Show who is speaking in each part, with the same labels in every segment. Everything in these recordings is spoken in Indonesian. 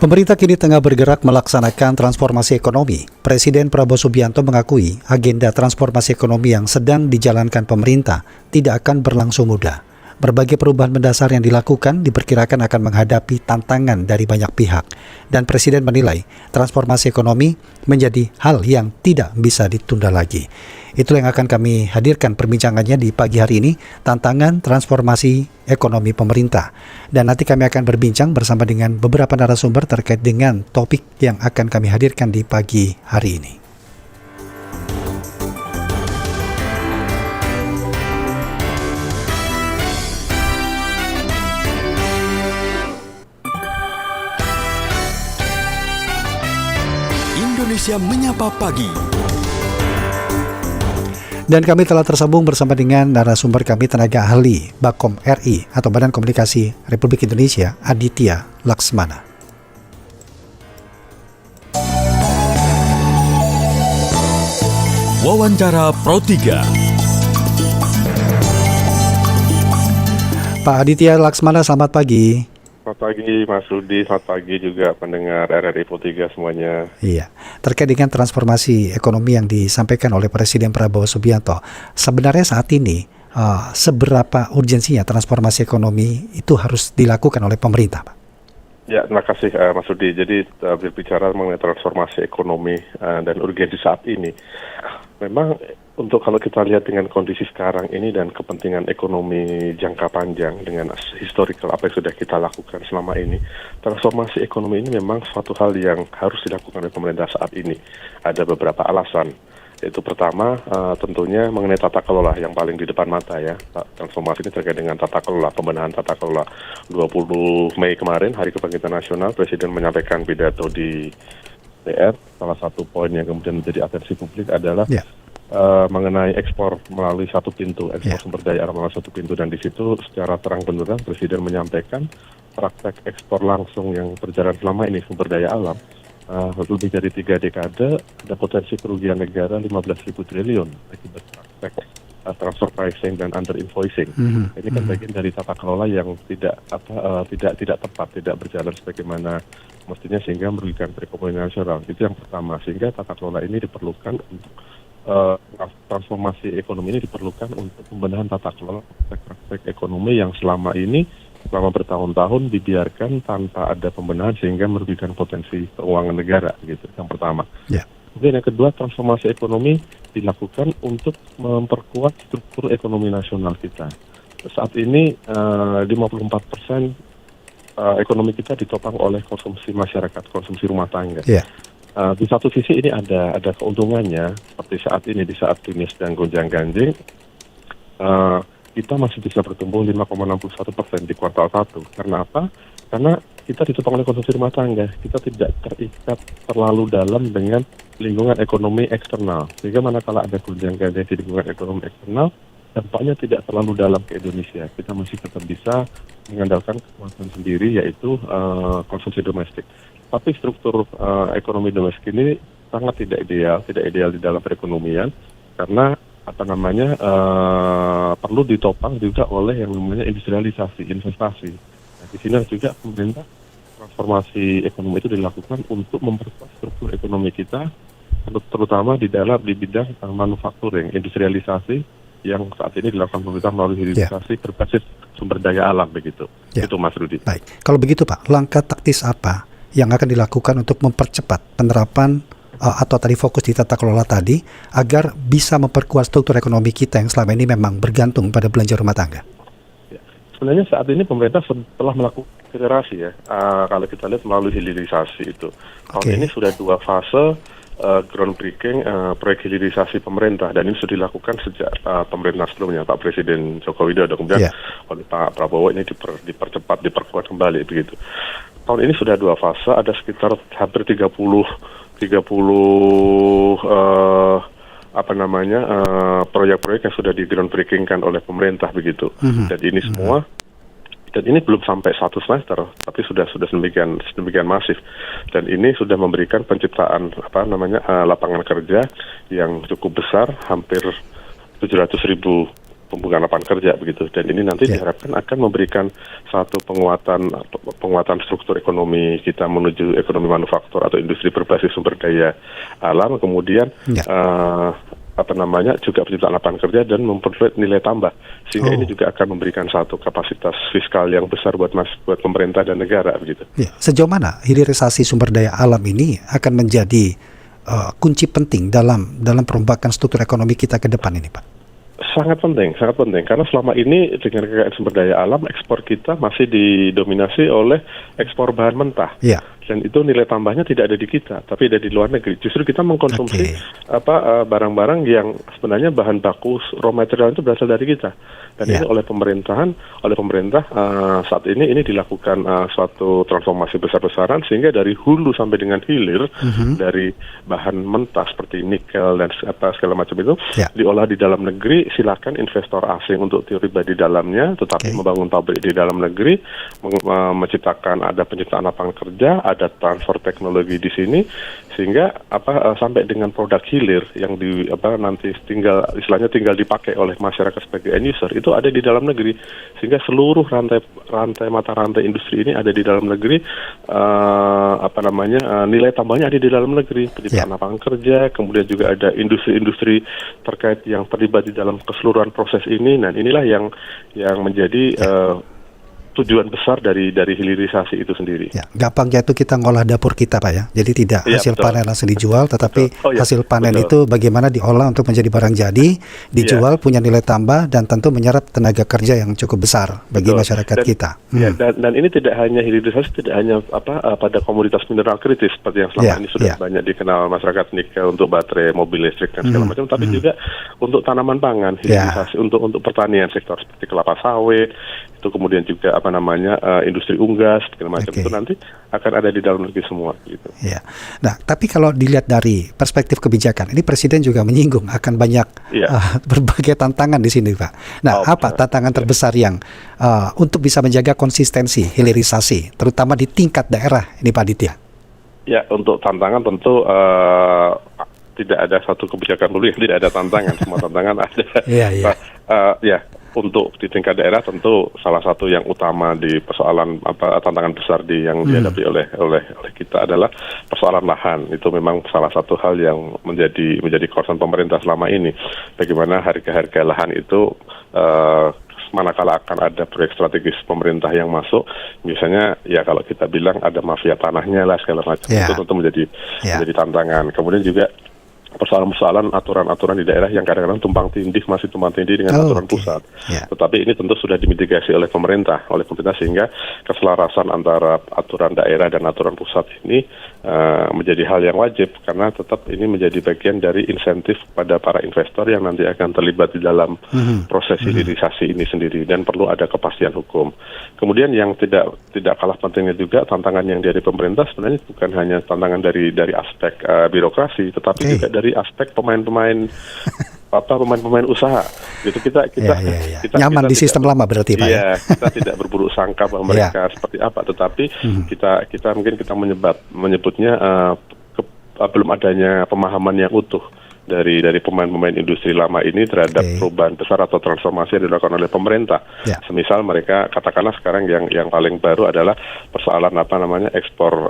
Speaker 1: Pemerintah kini tengah bergerak melaksanakan transformasi ekonomi. Presiden Prabowo Subianto mengakui agenda transformasi ekonomi yang sedang dijalankan pemerintah tidak akan berlangsung mudah. Berbagai perubahan mendasar yang dilakukan diperkirakan akan menghadapi tantangan dari banyak pihak. Dan Presiden menilai transformasi ekonomi menjadi hal yang tidak bisa ditunda lagi. Itulah yang akan kami hadirkan perbincangannya di pagi hari ini, tantangan transformasi ekonomi pemerintah. Dan nanti kami akan berbincang bersama dengan beberapa narasumber terkait dengan topik yang akan kami hadirkan di pagi hari ini.
Speaker 2: Indonesia Menyapa Pagi.
Speaker 1: Dan kami telah tersambung bersama dengan narasumber kami, tenaga ahli Bakom RI atau Badan Komunikasi Republik Indonesia, Aditya Laksmana.
Speaker 2: Wawancara Pro 3.
Speaker 1: Pak Aditya Laksmana, selamat pagi.
Speaker 3: Selamat pagi Mas Rudi, selamat pagi juga pendengar RRI Pro 3 semuanya.
Speaker 1: Iya, terkait dengan transformasi ekonomi yang disampaikan oleh Presiden Prabowo Subianto, sebenarnya saat ini seberapa urgensinya transformasi ekonomi itu harus dilakukan oleh pemerintah, Pak?
Speaker 3: Ya, terima kasih Mas Rudi. Jadi berbicara mengenai transformasi ekonomi dan urgensi saat ini, memang untuk kalau kita lihat dengan kondisi sekarang ini dan kepentingan ekonomi jangka panjang dengan historical apa yang sudah kita lakukan selama ini, transformasi ekonomi ini memang suatu hal yang harus dilakukan oleh pemerintah saat ini. Ada beberapa alasan, yaitu pertama tentunya mengenai tata kelola yang paling di depan mata ya. Transformasi ini terkait dengan tata kelola, pembenahan tata kelola. 20 Mei kemarin, Hari Kebangkitan Nasional, Presiden menyampaikan pidato di DR. Salah satu poin yang kemudian menjadi atensi publik adalah mengenai ekspor melalui satu pintu, ekspor sumber daya alam melalui satu pintu, dan di situ secara terang benderang Presiden menyampaikan praktek ekspor langsung yang berjalan selama ini sumber daya alam lebih dari 3 dekade ada potensi kerugian negara 15.000 triliun akibat praktek transfer pricing dan under invoicing. Ini kan bagian dari tata kelola yang tidak tepat, tidak berjalan sebagaimana mestinya sehingga merugikan perekonomian nasional. Itu yang pertama, sehingga tata kelola ini diperlukan untuk transformasi ekonomi ini diperlukan untuk pembenahan tata kelola praktek ekonomi yang selama ini selama bertahun-tahun dibiarkan tanpa ada pembenahan sehingga merugikan potensi keuangan negara, gitu. Yang pertama. Kemudian yang kedua, transformasi ekonomi dilakukan untuk memperkuat struktur ekonomi nasional kita. Saat ini 54% ekonomi kita ditopang oleh konsumsi masyarakat, konsumsi rumah tangga. Di satu sisi ini ada keuntungannya, seperti saat ini di saat Tunis dan gonjang-ganjing, kita masih bisa bertumbuh 5,61% di kuartal 1. Karena apa? Karena kita ditopang oleh konsumsi rumah tangga, kita tidak terikat terlalu dalam dengan lingkungan ekonomi eksternal. Sehingga manakala ada gonjang-ganjing di lingkungan ekonomi eksternal, dampaknya tidak terlalu dalam ke Indonesia. Kita masih tetap bisa mengandalkan kekuatan sendiri, yaitu konsumsi domestik. Tapi struktur ekonomi domestik ini sangat tidak ideal di dalam perekonomian, karena perlu ditopang juga oleh yang namanya industrialisasi, investasi. Nah, di sini juga pemerintah transformasi ekonomi itu dilakukan untuk memperkuat struktur ekonomi kita, terutama di bidang manufacturing, industrialisasi yang saat ini dilakukan pemerintah melalui hilirisasi berbasis sumber daya alam, begitu. Itu Mas Rudi.
Speaker 1: Baik, kalau begitu Pak, langkah taktis apa yang akan dilakukan untuk mempercepat penerapan atau tadi fokus di tata kelola tadi agar bisa memperkuat struktur ekonomi kita yang selama ini memang bergantung pada belanja rumah tangga?
Speaker 3: Sebenarnya saat ini pemerintah telah melakukan akselerasi ya, kalau kita lihat melalui hilirisasi itu. Tahun ini sudah 2 fase groundbreaking proyek hilirisasi pemerintah, dan ini sudah dilakukan sejak pemerintah sebelumnya, Pak Presiden Joko Widodo, kemudian oleh Pak Prabowo ini dipercepat, diperkuat kembali begitu. Tahun ini sudah 2 fase, ada sekitar hampir 30 proyek-proyek yang sudah di groundbreaking-kan oleh pemerintah begitu. Dan ini semua, dan ini belum sampai 1 semester, tapi sudah sedemikian masif. Dan ini sudah memberikan penciptaan lapangan kerja yang cukup besar, hampir 700.000 pembukaan lapangan kerja begitu. Dan ini nanti diharapkan akan memberikan satu penguatan struktur ekonomi kita menuju ekonomi manufaktur atau industri berbasis sumber daya alam, kemudian juga penciptaan lapangan kerja dan memperoleh nilai tambah, sehingga ini juga akan memberikan satu kapasitas fiskal yang besar buat pemerintah dan negara begitu.
Speaker 1: Ya. Sejauh mana hilirisasi sumber daya alam ini akan menjadi kunci penting dalam perombakan struktur ekonomi kita ke depan ini, Pak?
Speaker 3: Sangat penting, karena selama ini dengan kekayaan sumber daya alam, ekspor kita masih didominasi oleh ekspor bahan mentah.
Speaker 1: Ya.
Speaker 3: Dan itu nilai tambahnya tidak ada di kita, tapi ada di luar negeri. Justru kita mengkonsumsi barang-barang yang sebenarnya bahan baku raw material itu berasal dari kita. Dan ini oleh pemerintah saat ini dilakukan suatu transformasi besar-besaran, sehingga dari hulu sampai dengan hilir dari bahan mentah seperti nikel dan segala macam itu diolah di dalam negeri. Silakan investor asing untuk terlibat di dalamnya, tetapi membangun pabrik di dalam negeri, menciptakan penciptaan lapangan kerja, ada transfer teknologi di sini, sehingga sampai dengan produk hilir yang nanti tinggal dipakai oleh masyarakat sebagai end user itu ada di dalam negeri, sehingga seluruh mata rantai industri ini ada di dalam negeri. Nilai tambahnya ada di dalam negeri, penciptaan lapangan kerja, kemudian juga ada industri-industri terkait yang terlibat di dalam keseluruhan proses ini. Dan inilah yang menjadi tujuan besar dari hilirisasi itu sendiri. Ya,
Speaker 1: gampangnya itu kita ngolah dapur kita, Pak ya. Jadi tidak hasil panen langsung dijual, tetapi hasil panen itu bagaimana diolah untuk menjadi barang jadi, dijual punya nilai tambah dan tentu menyerap tenaga kerja yang cukup besar bagi masyarakat kita.
Speaker 3: Dan ini tidak hanya hilirisasi, tidak hanya pada komoditas mineral kritis seperti yang selama ini sudah banyak dikenal masyarakat, nikel untuk baterai, mobil listrik dan segala macam, tapi juga untuk tanaman pangan, hilirisasi untuk pertanian sektor seperti kelapa sawit, itu kemudian juga industri unggas segala macam, itu nanti akan ada di dalam negeri semua gitu. Ya.
Speaker 1: Nah, tapi kalau dilihat dari perspektif kebijakan, ini Presiden juga menyinggung akan banyak berbagai tantangan di sini, Pak. Nah, apa tantangan terbesar yang untuk bisa menjaga konsistensi hilirisasi, terutama di tingkat daerah ini, Pak Aditya?
Speaker 3: Ya, untuk tantangan tentu tidak ada satu kebijakan dulu yang tidak ada tantangan, semua tantangan ada. Untuk di tingkat daerah tentu salah satu yang utama di persoalan tantangan besar yang dihadapi oleh kita adalah persoalan lahan. Itu memang salah satu hal yang menjadi concern pemerintah selama ini. Bagaimana harga lahan itu manakala akan ada proyek strategis pemerintah yang masuk, misalnya kalau kita bilang ada mafia tanahnya lah segala macam, itu tentu menjadi tantangan. Kemudian juga persoalan-persoalan aturan-aturan di daerah yang kadang-kadang masih tumpang tindih dengan aturan pusat. Tetapi ini tentu sudah dimitigasi oleh pemerintah sehingga keselarasan antara aturan daerah dan aturan pusat ini menjadi hal yang wajib, karena tetap ini menjadi bagian dari insentif pada para investor yang nanti akan terlibat di dalam proses hilirisasi ini sendiri, dan perlu ada kepastian hukum. Kemudian yang tidak kalah pentingnya juga tantangan yang dari pemerintah sebenarnya bukan hanya tantangan dari aspek birokrasi, tetapi juga dari aspek pemain-pemain usaha gitu. Kita
Speaker 1: nyaman di sistem lama berarti, Pak.
Speaker 3: Iya, kita tidak berburuk sangka bahwa mereka seperti apa, tetapi kita menyebutnya belum adanya pemahaman yang utuh dari pemain-pemain industri lama ini terhadap perubahan besar atau transformasi yang dilakukan oleh pemerintah. Semisal mereka katakanlah sekarang yang paling baru adalah persoalan ekspor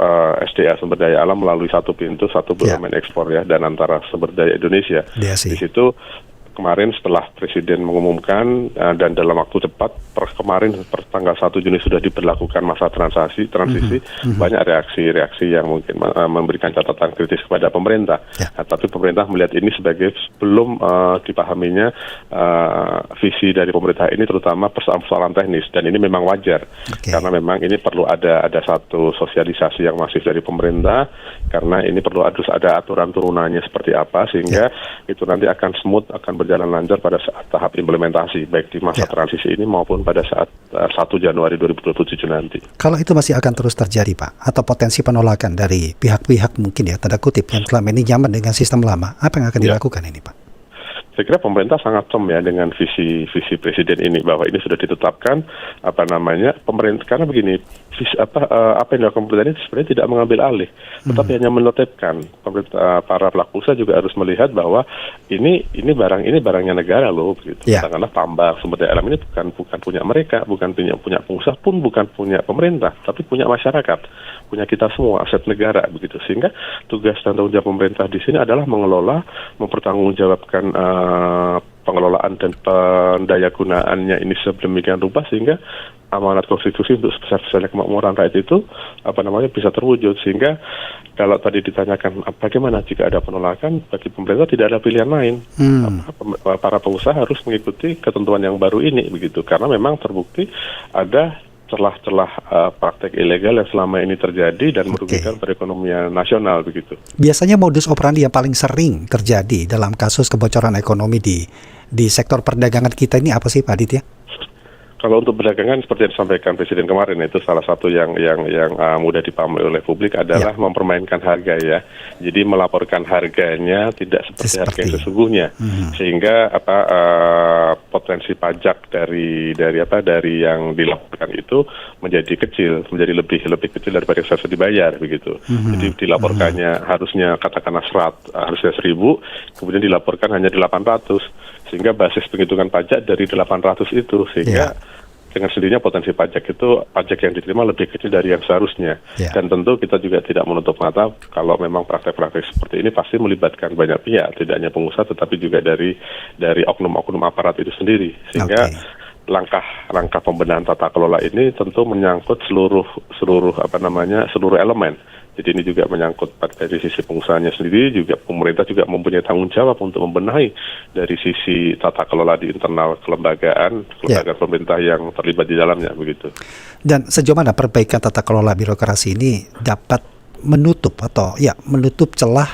Speaker 3: SDA sumber daya alam melalui satu pintu, satu BUMN ekspor dan antara sumber daya Indonesia. Di situ kemarin setelah Presiden mengumumkan dan dalam waktu cepat kemarin tanggal 1 Juni sudah diberlakukan masa transisi, banyak reaksi yang mungkin memberikan catatan kritis kepada pemerintah. Tapi pemerintah melihat ini sebagai belum dipahaminya visi dari pemerintah ini, terutama persoalan teknis, dan ini memang wajar karena memang ini perlu ada satu sosialisasi yang masif dari pemerintah, karena ini perlu ada aturan turunannya seperti apa sehingga itu nanti akan smooth, akan berjalan lancar pada saat tahap implementasi, baik di masa transisi ini maupun pada saat 1 Januari 2027 nanti.
Speaker 1: Kalau itu masih akan terus terjadi, Pak, atau potensi penolakan dari pihak-pihak mungkin tanda kutip yang selama ini nyaman dengan sistem lama, apa yang akan dilakukan ini, Pak?
Speaker 3: saya kira pemerintah sangat firm ya dengan visi presiden ini, bahwa ini sudah ditetapkan pemerintah, karena begini, apa yang dilakukan pemerintah ini sebenarnya tidak mengambil alih, tetapi hanya menetapkan. Para pelaku usaha juga harus melihat bahwa ini barangnya negara loh, begitu. Katakanlah tambang, sumber daya alam ini bukan punya mereka, bukan punya pengusaha, pun bukan punya pemerintah, tapi punya masyarakat, punya kita semua, aset negara, begitu. Sehingga tugas dan tanggung jawab pemerintah di sini adalah mengelola, mempertanggungjawabkan pengelolaan dan pendayagunaannya ini sedemikian rupa sehingga amanat konstitusi untuk sebesar-besarnya kemakmuran rakyat itu bisa terwujud. Sehingga kalau tadi ditanyakan bagaimana jika ada penolakan, bagi pemerintah tidak ada pilihan lain. Para pengusaha harus mengikuti ketentuan yang baru ini, begitu, karena memang terbukti ada celah-celah praktek ilegal yang selama ini terjadi dan merugikan perekonomian nasional, begitu.
Speaker 1: Biasanya modus operandi yang paling sering terjadi dalam kasus kebocoran ekonomi di sektor perdagangan kita ini apa sih, Pak Aditya?
Speaker 3: Kalau untuk perdagangan seperti yang disampaikan Presiden kemarin, itu salah satu yang mudah dipahami oleh publik adalah mempermainkan harga ya. Jadi melaporkan harganya tidak seperti harga yang sesungguhnya, sehingga potensi pajak dari yang dilaporkan itu menjadi kecil, menjadi lebih kecil daripada yang seharusnya dibayar, begitu. Jadi dilaporkannya harusnya katakanlah harusnya 1.000, kemudian dilaporkan hanya 800, sehingga basis penghitungan pajak dari 800 itu, sehingga dengan sendirinya potensi pajak yang diterima lebih kecil dari yang seharusnya. Dan tentu kita juga tidak menutup mata kalau memang praktek-praktek seperti ini pasti melibatkan banyak pihak, tidak hanya pengusaha tetapi juga dari oknum-oknum aparat itu sendiri. Sehingga langkah pembenahan tata kelola ini tentu menyangkut seluruh elemen. Jadi ini juga menyangkut dari sisi pengusahanya sendiri, juga pemerintah juga mempunyai tanggung jawab untuk membenahi dari sisi tata kelola di internal kelembagaan pemerintah yang terlibat di dalamnya, begitu. Dan
Speaker 1: sejauh mana perbaikan tata kelola birokrasi ini dapat menutup celah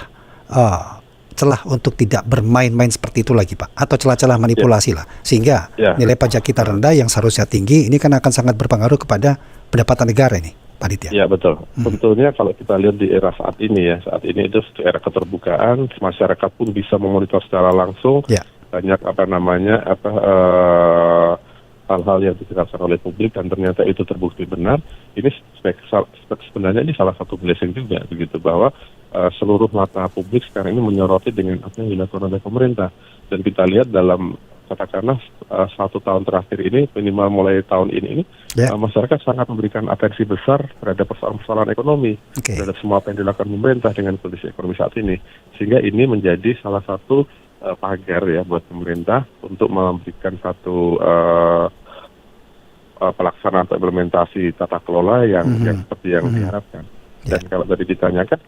Speaker 1: untuk tidak bermain-main seperti itu lagi, Pak, atau celah-celah manipulasi lah, sehingga nilai pajak kita rendah yang seharusnya tinggi, ini kan akan sangat berpengaruh kepada pendapatan negara ini, Pak Aditya.
Speaker 3: Ya, betul. Sebetulnya kalau kita lihat di era saat ini itu era keterbukaan, masyarakat pun bisa memonitor secara langsung banyak hal-hal yang dijelaskan oleh publik dan ternyata itu terbukti benar. Ini sebenarnya ini salah satu blessing juga, begitu, bahwa seluruh mata publik sekarang ini menyoroti dengan apa yang dilakukan oleh pemerintah. Dan kita lihat dalam katakanlah 1 tahun terakhir ini, minimal mulai tahun ini masyarakat sangat memberikan atensi besar terhadap persoalan ekonomi, terhadap semua apa yang dilakukan pemerintah dengan kondisi ekonomi saat ini. Sehingga ini menjadi salah satu pagar ya buat pemerintah untuk memberikan satu pelaksanaan atau implementasi tata kelola yang seperti yang diharapkan. Dan kalau tadi ditanyakan,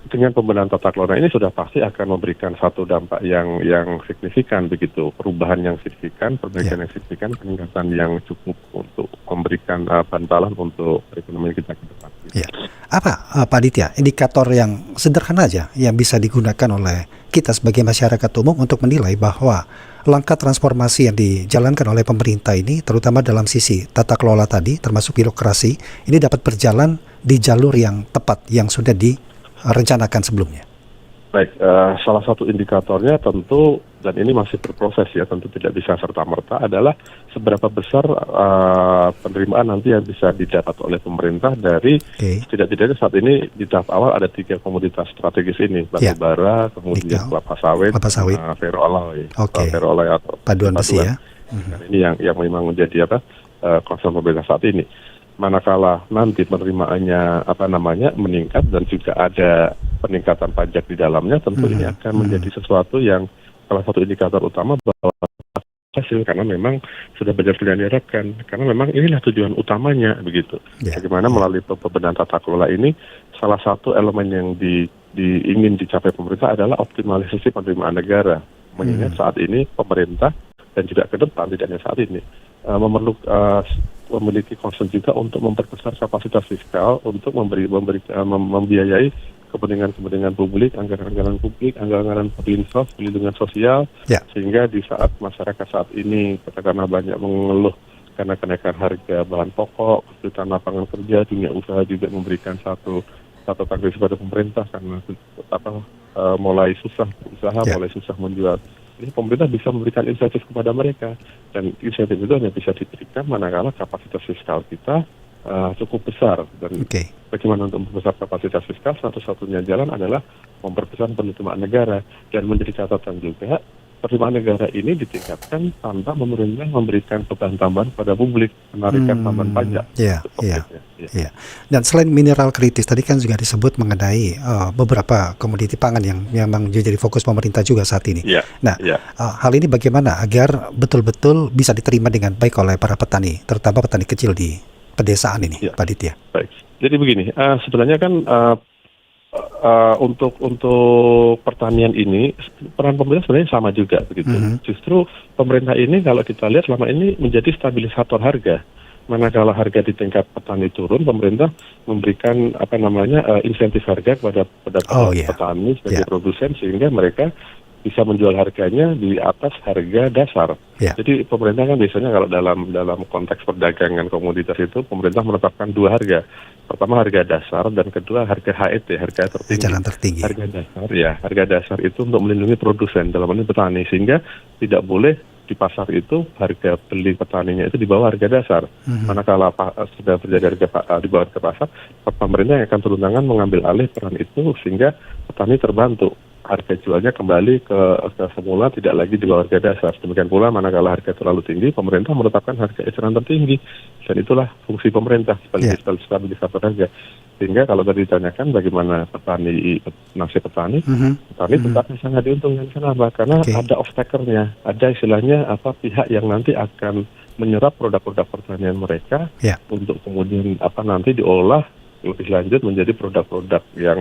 Speaker 3: dengan pembenahan tata kelola ini sudah pasti akan memberikan satu dampak yang signifikan, begitu, perubahan yang signifikan, perbaikan yang signifikan, peningkatan yang cukup untuk memberikan bantalan untuk perekonomian kita ke depan.
Speaker 1: Apa, Pak Aditya, indikator yang sederhana aja yang bisa digunakan oleh kita sebagai masyarakat umum untuk menilai bahwa langkah transformasi yang dijalankan oleh pemerintah ini, terutama dalam sisi tata kelola tadi, termasuk birokrasi, ini dapat berjalan di jalur yang tepat yang sudah direncanakan sebelumnya?
Speaker 3: Baik, salah satu indikatornya tentu, dan ini masih berproses ya, tentu tidak bisa serta-merta, adalah seberapa besar penerimaan nanti yang bisa didapat oleh pemerintah dari tidak-tidaknya saat ini di tahap awal ada 3 komoditas strategis ini, batu bara, kemudian kelapa sawit, ferroalloy, ferroalloy atau
Speaker 1: paduan besi ya.
Speaker 3: Ini yang memang menjadi concern pemerintah saat ini. Manakala nanti penerimaannya meningkat dan juga ada peningkatan pajak di dalamnya, tentu ini akan menjadi sesuatu yang salah satu indikator utama bahwa hasil, karena memang sudah banyak yang diharapkan, karena memang inilah tujuan utamanya, begitu. Bagaimana melalui pembenahan tata kelola ini, salah satu elemen yang ingin dicapai pemerintah adalah optimalisasi penerimaan negara. Mengingat saat ini pemerintah dan juga ke depan, tidak hanya saat ini, memiliki concern juga untuk memperbesar kapasitas fiskal untuk membiayai kepentingan publik, anggaran-anggaran publik, anggaran perlindungan sosial, sehingga di saat masyarakat saat ini katakanlah banyak mengeluh karena kenaikan harga bahan pokok, kesulitan lapangan kerja, dunia usaha juga memberikan satu tanggung kepada pemerintah karena mulai susah berusaha, mulai susah menjual Jadi pemerintah bisa memberikan insentif kepada mereka, dan insentif itu hanya bisa diberikan manakala kapasitas fiskal kita cukup besar. Dan
Speaker 1: Oke.
Speaker 3: bagaimana untuk memperbesar kapasitas fiskal, satu-satunya jalan adalah memperbesar penerimaan negara. Dan menjadi catatan juga, penerimaan negara ini ditingkatkan tanpa pemerintah memberikan beban tambahan pada publik, menarikan tambahan pajak.
Speaker 1: Iya,
Speaker 3: Itu
Speaker 1: iya.
Speaker 3: konkretnya.
Speaker 1: Iya. Dan selain mineral kritis tadi kan juga disebut mengenai beberapa komoditi pangan yang memang jadi fokus pemerintah juga saat ini.
Speaker 3: Iya,
Speaker 1: Nah,
Speaker 3: iya.
Speaker 1: hal ini bagaimana agar betul-betul bisa diterima dengan baik oleh para petani, terutama petani kecil di pedesaan ini,
Speaker 3: Iya.
Speaker 1: Pak Ditya?
Speaker 3: Baik. Jadi begini, sebenarnya kan untuk pertanian ini peran pemerintah sebenarnya sama juga begitu. Justru pemerintah ini kalau kita lihat selama ini menjadi stabilisator harga. Manakala harga di tingkat petani turun, pemerintah memberikan insentif harga kepada petani sebagai produsen, sehingga mereka bisa menjual harganya di atas harga dasar. Jadi pemerintah kan biasanya kalau dalam konteks perdagangan komoditas itu, pemerintah menetapkan dua harga. Pertama harga dasar, dan kedua harga HET, harga tertinggi. Harga dasar itu untuk melindungi produsen, dalam hal ini petani, sehingga tidak boleh di pasar itu harga beli petaninya itu di bawah harga dasar. Manakala sudah terjadi harga di bawah harga pasar, pemerintah yang akan turun tangan mengambil alih peran itu, sehingga petani terbantu. Harga jualnya kembali ke semula, tidak lagi di bawah harga dasar. Demikian pula manakala harga terlalu tinggi, pemerintah menetapkan harga eceran tertinggi. Dan itulah fungsi pemerintah sebagai stabilisator harga. Sehingga kalau tadi ditanyakan bagaimana nasib petani, petani tetap sangat diuntungkan. Kenapa? Karena ada off-takernya, ada istilahnya pihak yang nanti akan menyerap produk-produk pertanian mereka untuk kemudian nanti diolah lebih lanjut menjadi produk-produk yang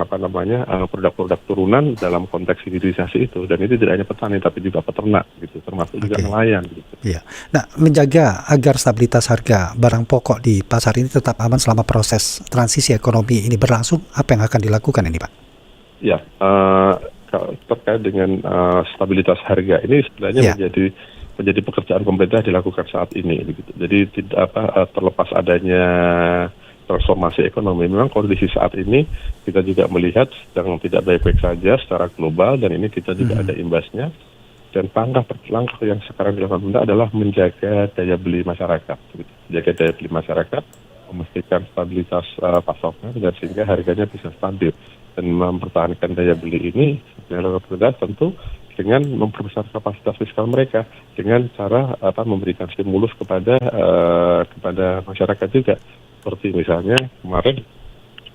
Speaker 3: produk-produk turunan dalam konteks hilirisasi itu. Dan itu tidak hanya petani tapi juga peternak gitu, termasuk juga nelayan gitu.
Speaker 1: Iya. Nah, menjaga agar stabilitas harga barang pokok di pasar ini tetap aman selama proses transisi ekonomi ini berlangsung, apa yang akan dilakukan ini, Pak?
Speaker 3: Ya, terkait dengan stabilitas harga ini sebenarnya menjadi pekerjaan pemerintah dilakukan saat ini gitu. Jadi tidak terlepas adanya transformasi ekonomi, memang kondisi saat ini kita juga melihat sedang tidak baik-baik saja secara global, dan ini kita juga ada imbasnya. Dan langkah yang sekarang dilakukan pemerintah adalah menjaga daya beli masyarakat, memastikan stabilitas pasokan, dan sehingga harganya bisa stabil. Dan mempertahankan daya beli ini yang dilakukan pemerintah tentu dengan memperbesar kapasitas fiskal mereka, dengan cara memberikan stimulus kepada masyarakat juga. Seperti misalnya kemarin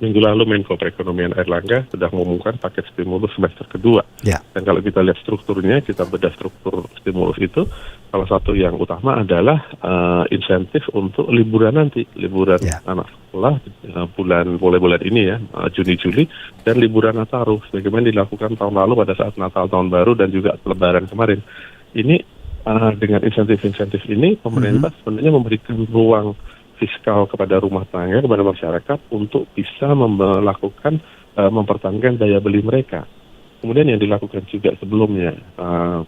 Speaker 3: minggu lalu Menko Perekonomian Airlangga sudah mengumumkan paket stimulus semester kedua. Dan kalau kita lihat strukturnya, kita bedah struktur stimulus itu, salah satu yang utama adalah insentif untuk liburan nanti, liburan anak sekolah mulai bulan ini Juni Juli, dan liburan Nataru sebagaimana dilakukan tahun lalu pada saat Natal tahun baru dan juga Lebaran kemarin. Ini dengan insentif-insentif ini pemerintah sebenarnya memberikan ruang fiskal kepada rumah tangga, kepada masyarakat untuk bisa melakukan mempertahankan daya beli mereka. Kemudian yang dilakukan juga sebelumnya,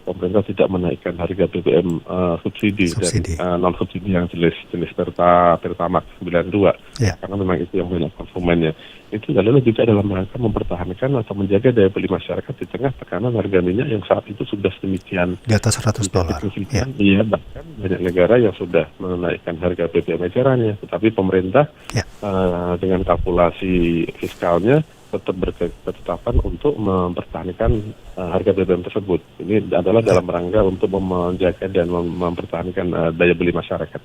Speaker 3: pemerintah tidak menaikkan harga BBM subsidi dan non subsidi yang jenis Pertamax 92, karena memang itu yang banyak konsumennya. Itu adalah juga dalam rangka mempertahankan atau menjaga daya beli masyarakat di tengah tekanan harga minyak yang saat itu sudah sedemikian
Speaker 1: di atas $100.
Speaker 3: Iya, bahkan banyak negara yang sudah menaikkan harga BBM ecerannya, tetapi pemerintah dengan kalkulasi fiskalnya tetap berketetapan untuk mempertahankan harga BBM tersebut. Ini adalah dalam rangka untuk menjaga dan mempertahankan daya beli masyarakat.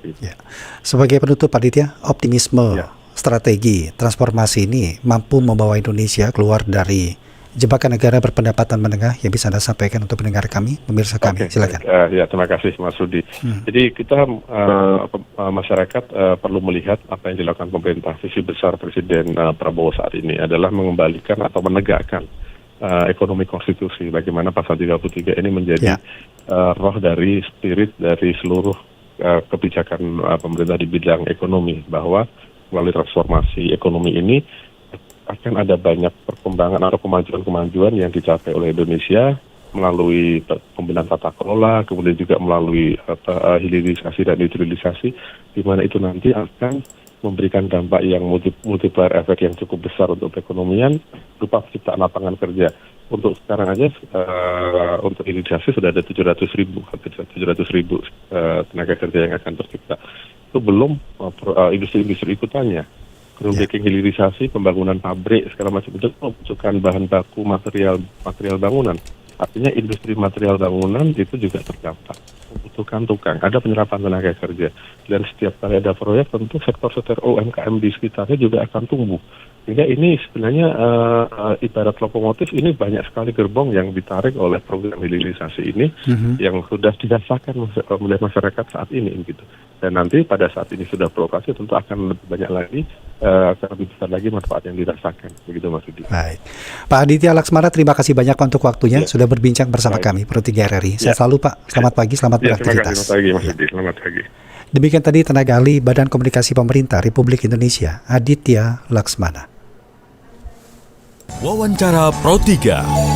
Speaker 1: Sebagai penutup, Pak Ditya, optimisme strategi transformasi ini mampu membawa Indonesia keluar dari jebakan negara berpendapatan menengah yang bisa Anda sampaikan untuk pendengar kami, pemirsa kami. Silakan.
Speaker 3: Terima kasih Mas Rudi. Jadi kita masyarakat perlu melihat apa yang dilakukan pemerintah. Visi besar Presiden Prabowo saat ini adalah mengembalikan atau menegakkan ekonomi konstitusi. Bagaimana pasal 33 ini menjadi roh dari spirit dari seluruh kebijakan pemerintah di bidang ekonomi, bahwa melalui transformasi ekonomi ini akan ada banyak perkembangan atau kemajuan-kemajuan yang dicapai oleh Indonesia melalui pembinaan tata kelola, kemudian juga melalui hilirisasi dan hidrolisasi, di mana itu nanti akan memberikan dampak yang multiplier efek yang cukup besar untuk perekonomian berupa penciptaan lapangan kerja. untuk sekarang aja untuk hilirisasi sudah ada 700.000 tenaga kerja yang akan tercipta. Itu belum industri-industri ikutannya. Groundbreaking hilirisasi, pembangunan pabrik segala macam itu membutuhkan bahan baku material bangunan. Artinya industri material bangunan itu juga terdampak, membutuhkan tukang, ada penyerapan tenaga kerja. Dan setiap kali ada proyek tentu sektor-sektor UMKM di sekitarnya juga akan tumbuh. Sehingga ini sebenarnya ibarat lokomotif, ini banyak sekali gerbong yang ditarik oleh program hilirisasi ini yang sudah dirasakan oleh masyarakat saat ini gitu. Dan nanti pada saat ini sudah beroperasi tentu akan lebih banyak lagi, akan lebih besar lagi manfaat yang dirasakan. Begitu Mas Budi.
Speaker 1: Baik. Pak Aditya Laksmana, terima kasih banyak untuk waktunya sudah berbincang bersama kami Pro 3 RRI. Saya selalu Pak. Selamat pagi, selamat beraktivitas.
Speaker 3: Terima kasih Mas Budi. Selamat pagi.
Speaker 1: Demikian tadi tenaga ahli Badan Komunikasi Pemerintah Republik Indonesia, Aditya Laksmana.
Speaker 2: Wawancara Pro 3.